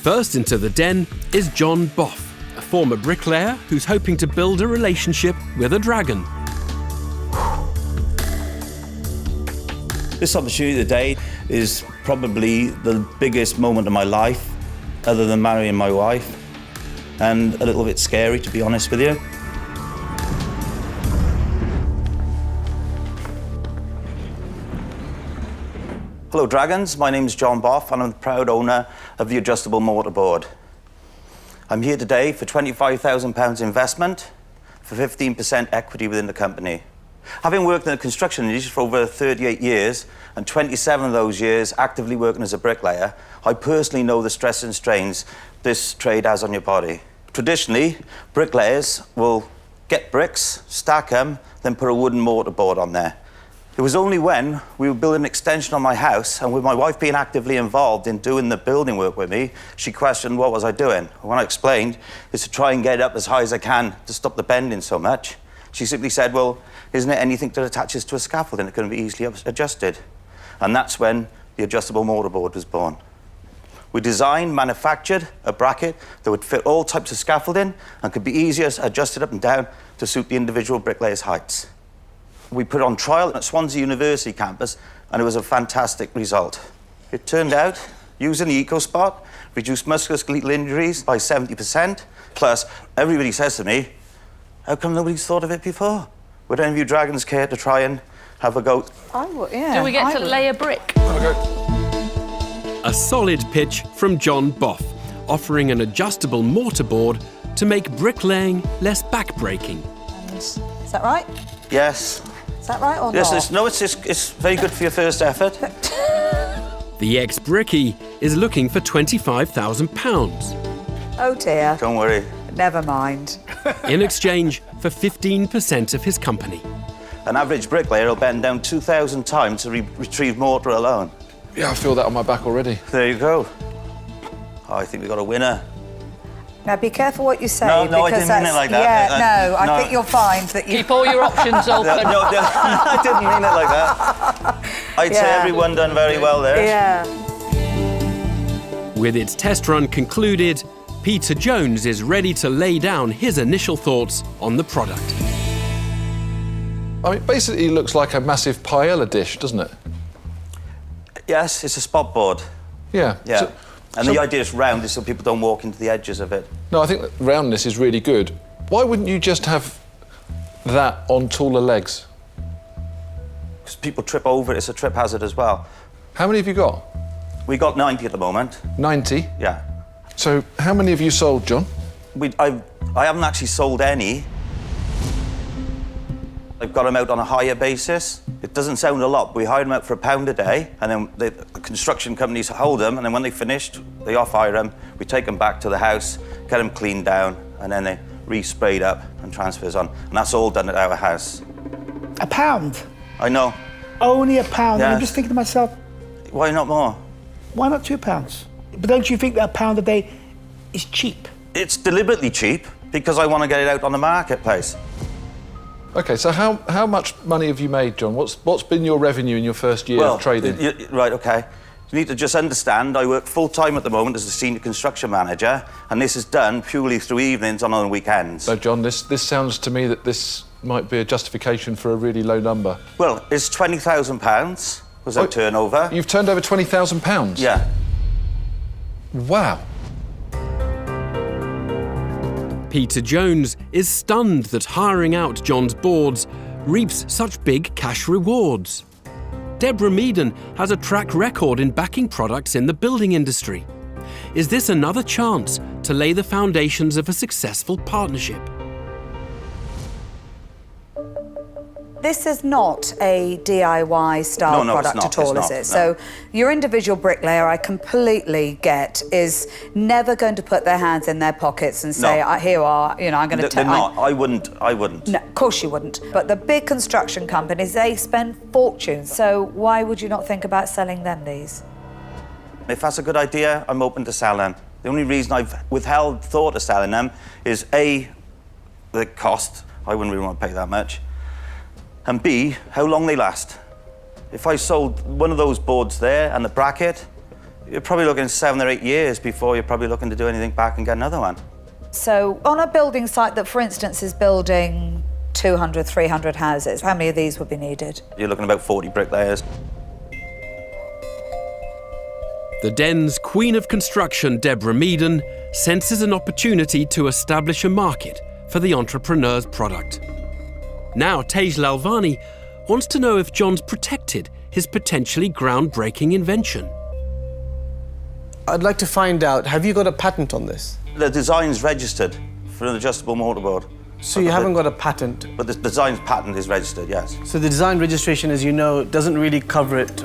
First into the den is John Boff, a former bricklayer who's hoping to build a relationship with a dragon. This opportunity today is probably the biggest moment of my life, other than marrying my wife, and a little bit scary, to be honest with you. Hello Dragons, my name is John Boff and I'm the proud owner of the adjustable mortarboard. I'm here today for £25,000 investment for 15% equity within the company. Having worked in the construction industry for over 38 years and 27 of those years actively working as a bricklayer, I personally know the stress and strains this trade has on your body. Traditionally, bricklayers will get bricks, stack them, then put a wooden mortarboard on there. It was only when we were building an extension on my house, and with my wife being actively involved in doing the building work with me, she questioned what was I doing. When I explained, it's to try and get it up as high as I can to stop the bending so much. She simply said, well, isn't it anything that attaches to a scaffold and it can be easily adjusted? And that's when the adjustable mortarboard was born. We designed, manufactured a bracket that would fit all types of scaffolding and could be easier adjusted up and down to suit the individual bricklayer's heights. We put it on trial at Swansea University campus and it was a fantastic result. It turned out, using the EcoSpot, reduced musculoskeletal injuries by 70%. Plus, everybody says to me, how come nobody's thought of it before? Would any of you Dragons care to try and have a go? I would, yeah. Do we get to lay a brick? A solid pitch from John Boff, offering an adjustable mortarboard to make bricklaying less back-breaking. Is that right? Yes. Is that right or not? Yes, it's very good for your first effort. The ex-brickie is looking for £25,000. Oh dear. Don't worry. Never mind. In exchange for 15% of his company. An average bricklayer will bend down 2,000 times to retrieve mortar alone. Yeah, I feel that on my back already. There you go. Oh, I think we've got a winner. Now, be careful what you say. No, I because didn't mean it like that. Yeah, no, I no. think you'll find that you... Keep all your options open. No, I didn't mean it like that. I'd say everyone done very well there. Yeah. With its test run concluded, Peter Jones is ready to lay down his initial thoughts on the product. I mean, basically it looks like a massive paella dish, doesn't it? Yes, it's a spot board. Yeah. Yeah. And the idea is round so people don't walk into the edges of it. No, I think that roundness is really good. Why wouldn't you just have that on taller legs? Because people trip over it, it's a trip hazard as well. How many have you got? We got 90 at the moment. 90? Yeah. So how many have you sold, John? I haven't actually sold any. I've got them out on a hire basis. It doesn't sound a lot, but we hire them out for £1 a day, and then the construction companies hold them, and then when they're finished, they off-hire them. We take them back to the house, get them cleaned down, and then they re-sprayed up and transfers on. And that's all done at our house. £1? I know. Only £1? Yeah. I'm just thinking to myself, Why not more? why not £2? But don't you think that £1 a day is cheap? It's deliberately cheap because I want to get it out on the marketplace. OK, so how much money have you made, John? What's been your revenue in your first year of trading? Right, OK. You need to just understand I work full-time at the moment as a senior construction manager, and this is done purely through evenings and on weekends. So, John, this sounds to me that this might be a justification for a really low number. Well, it's £20,000 was our turnover. You've turned over £20,000? Yeah. Wow. Peter Jones is stunned that hiring out John's boards reaps such big cash rewards. Deborah Meaden has a track record in backing products in the building industry. Is this another chance to lay the foundations of a successful partnership? This is not a DIY style product at all, is it? So your individual bricklayer, I completely get, is never going to put their hands in their pockets and say, here you are, you know, I'm going to take... They're not. I wouldn't. No, of course you wouldn't. But the big construction companies, they spend fortunes. So why would you not think about selling them these? If that's a good idea, I'm open to selling. The only reason I've withheld thought of selling them is A, the cost. I wouldn't really want to pay that much. And B, how long they last. If I sold one of those boards there and the bracket, You're probably looking 7 or 8 years before you're probably looking to do anything back and get another one. So on a building site that, for instance, is building 200, 300 houses, how many of these would be needed? You're looking at about 40 bricklayers. The Den's queen of construction, Deborah Meaden, senses an opportunity to establish a market for the entrepreneur's product. Now, Tej Lalvani wants to know if John's protected his potentially groundbreaking invention. I'd like to find out, have you got a patent on this? The design's registered for an adjustable mortarboard. So you haven't got a patent? But the design's patent is registered, yes. So the design registration, as you know, doesn't really cover it.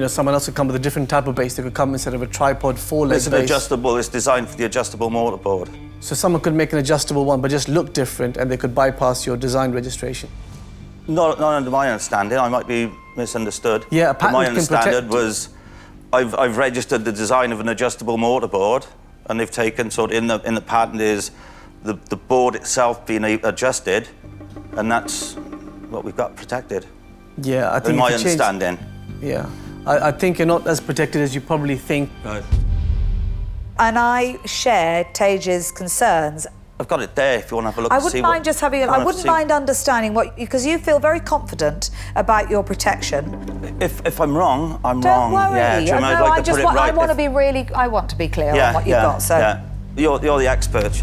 Someone else could come with a different type of base. They could come instead of a tripod, 4-leg base. It's an adjustable, it's designed for the adjustable mortarboard. So someone could make an adjustable one, but just look different, and they could bypass your design registration? Not under my understanding, I might be misunderstood. Yeah, a patent my can understanding protect... was I've registered the design of an adjustable mortarboard, and they've taken, so in the patent is the board itself being adjusted, and that's what we've got protected. Yeah, I think... In my understanding. Yeah. I think you're not as protected as you probably think. Right. And I share Tej's concerns. I've got it there if you want to have a look. I wouldn't mind just having it. I wouldn't mind understanding what, because you feel very confident about your protection. If I'm wrong, I'm Don't wrong. worry. Yeah, No, like I want to be really. I want to be clear on what you've got. So yeah. You're the expert.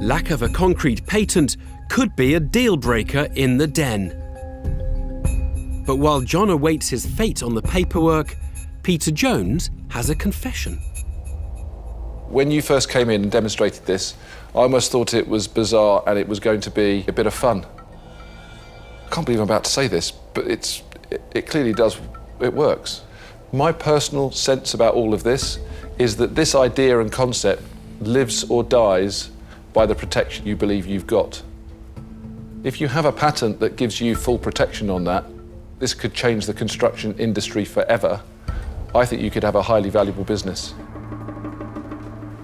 Lack of a concrete patent could be a deal breaker in the Den. But while John awaits his fate on the paperwork, Peter Jones has a confession. When you first came in and demonstrated this, I almost thought it was bizarre and it was going to be a bit of fun. I can't believe I'm about to say this, but it clearly does, it works. My personal sense about all of this is that this idea and concept lives or dies by the protection you believe you've got. If you have a patent that gives you full protection on that, this could change the construction industry forever. I think you could have a highly valuable business.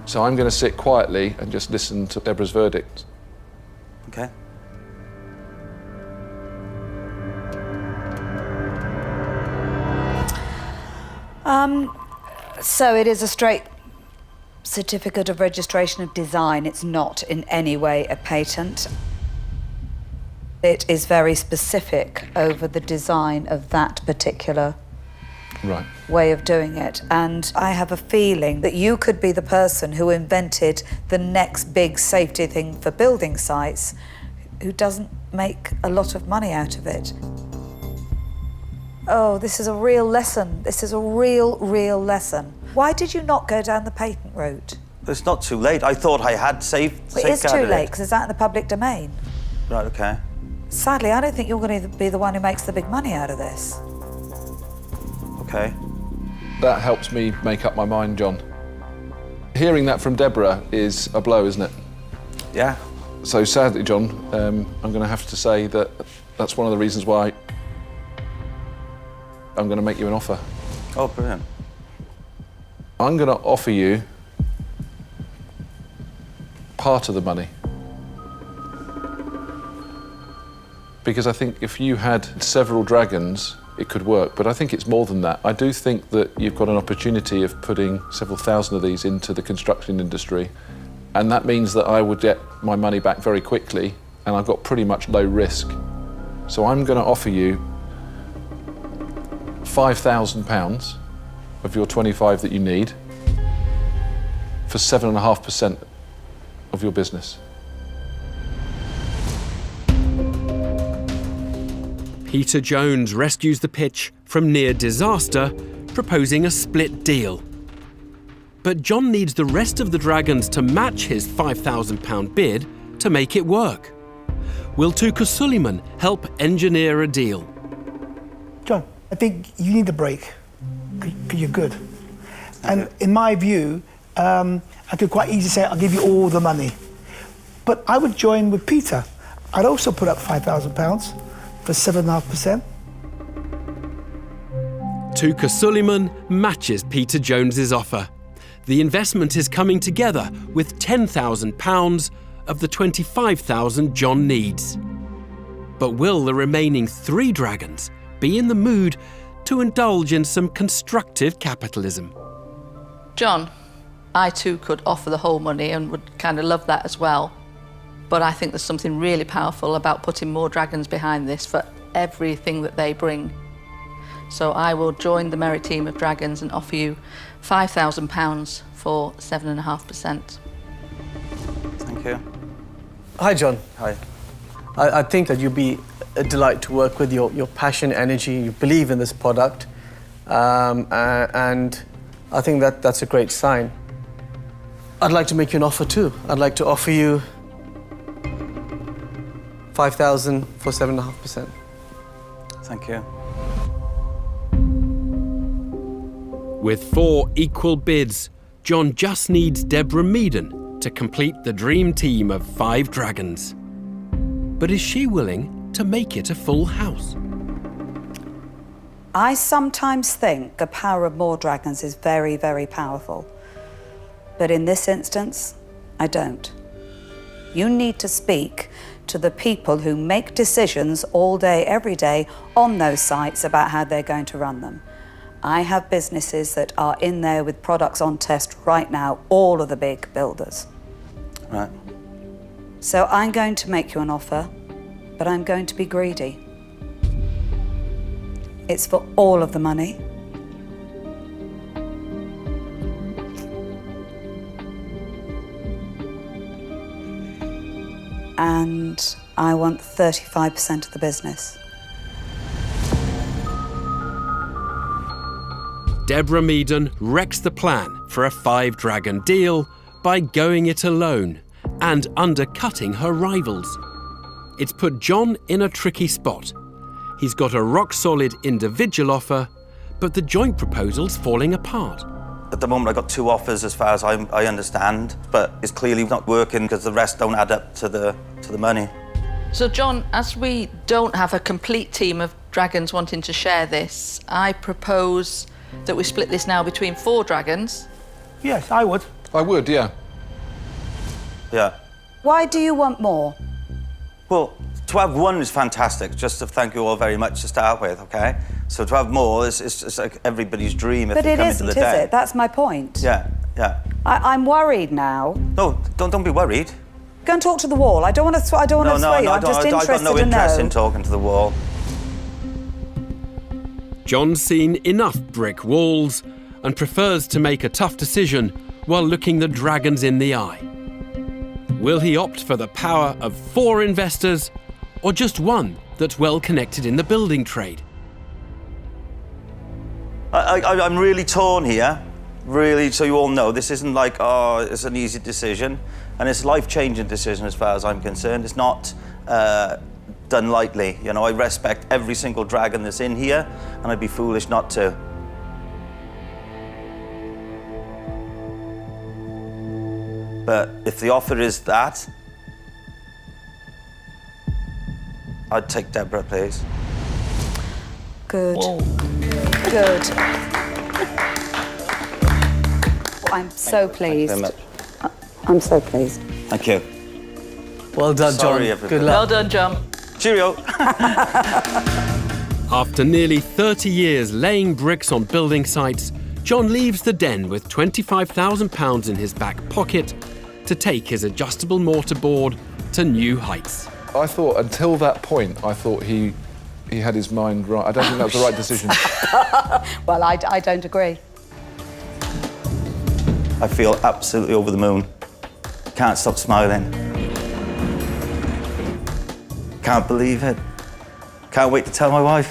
So I'm going to sit quietly and just listen to Deborah's verdict. Okay. So it is a straight certificate of registration of design. It's not in any way a patent. It is very specific over the design of that particular way of doing it. And I have a feeling that you could be the person who invented the next big safety thing for building sites who doesn't make a lot of money out of it. Oh, this is a real lesson. This is a real lesson. Why did you not go down the patent route? It's not too late. I thought I had safeguarded it is too late, because it's out in the public domain. Right, okay. Sadly, I don't think you're going to be the one who makes the big money out of this. Okay. That helps me make up my mind, John. Hearing that from Deborah is a blow, isn't it? Yeah. So sadly, John, I'm going to have to say that that's one of the reasons why I'm going to make you an offer. Oh, brilliant. I'm going to offer you part of the money. Because I think if you had several dragons, it could work, but I think it's more than that. I do think that you've got an opportunity of putting several thousand of these into the construction industry, and that means that I would get my money back very quickly, and I've got pretty much low risk. So I'm going to offer you £5,000 of your 25 that you need for 7.5% of your business. Peter Jones rescues the pitch from near disaster, proposing a split deal. But John needs the rest of the dragons to match his £5,000 bid to make it work. Will Tuka Suleiman help engineer a deal? John, I think you need a break, because you're good. And in my view, I could quite easily say, I'll give you all the money. But I would join with Peter. I'd also put up £5,000 for 7.5%. Tuka Suleiman matches Peter Jones's offer. The investment is coming together with £10,000 of the £25,000 John needs. But will the remaining 3 dragons be in the mood to indulge in some constructive capitalism. John, I too could offer the whole money and would kind of love that as well. But I think there's something really powerful about putting more dragons behind this for everything that they bring. So I will join the Merit team of dragons and offer you £5,000 for 7.5%. Thank you. Hi, John. Hi. I think that you'd be a delight to work with. Your passion, energy, you believe in this product, and I think that's a great sign. I'd like to make you an offer too. I'd like to offer you £5,000 for 7.5%. Thank you. With 4 equal bids, John just needs Deborah Meaden to complete the dream team of 5 dragons. But is she willing to make it a full house? I sometimes think the power of more dragons is very, very powerful. But in this instance, I don't. You need to speak to the people who make decisions all day, every day on those sites about how they're going to run them. I have businesses that are in there with products on test right now, all of the big builders. Right. So I'm going to make you an offer, but I'm going to be greedy. It's for all of the money. And I want 35% of the business. Deborah Meaden wrecks the plan for a 5-dragon deal by going it alone and undercutting her rivals. It's put John in a tricky spot. He's got a rock-solid individual offer, but the joint proposal's falling apart. At the moment, I've got 2 offers as far as I understand, but it's clearly not working because the rest don't add up to the money. So John, as we don't have a complete team of dragons wanting to share this, I propose that we split this now between 4 dragons. Yes, I would. I would, yeah. Yeah. Why do you want more? Well, to have 1 is fantastic, just to thank you all very much to start with, OK? So to have more is like everybody's dream if they come into the day. But it isn't, is it? That's my point. Yeah, yeah. I'm worried now. No, don't be worried. Go and talk to the wall. I don't want to sway you. I'm just interested I've got no to interest know. in talking to the wall. John's seen enough brick walls and prefers to make a tough decision while looking the dragons in the eye. Will he opt for the power of 4 investors or just 1 that's well connected in the building trade? I'm really torn here, really, so you all know. This isn't like, oh, it's an easy decision, and it's a life-changing decision as far as I'm concerned. It's not done lightly. You know, I respect every single dragon that's in here, and I'd be foolish not to. But if the offer is that, I'd take Deborah, please. Good. Whoa. Good. I'm so pleased. Thank you very much. I'm so pleased. Thank you. Well done, Sorry, John. everybody. Good Well luck. done, John. Cheerio. After nearly 30 years laying bricks on building sites, John leaves the den with £25,000 in his back pocket to take his adjustable mortarboard to new heights. I thought, until that point, I thought he had his mind right. I don't think that was the right decision. Well, I don't agree. I feel absolutely over the moon. Can't stop smiling. Can't believe it. Can't wait to tell my wife.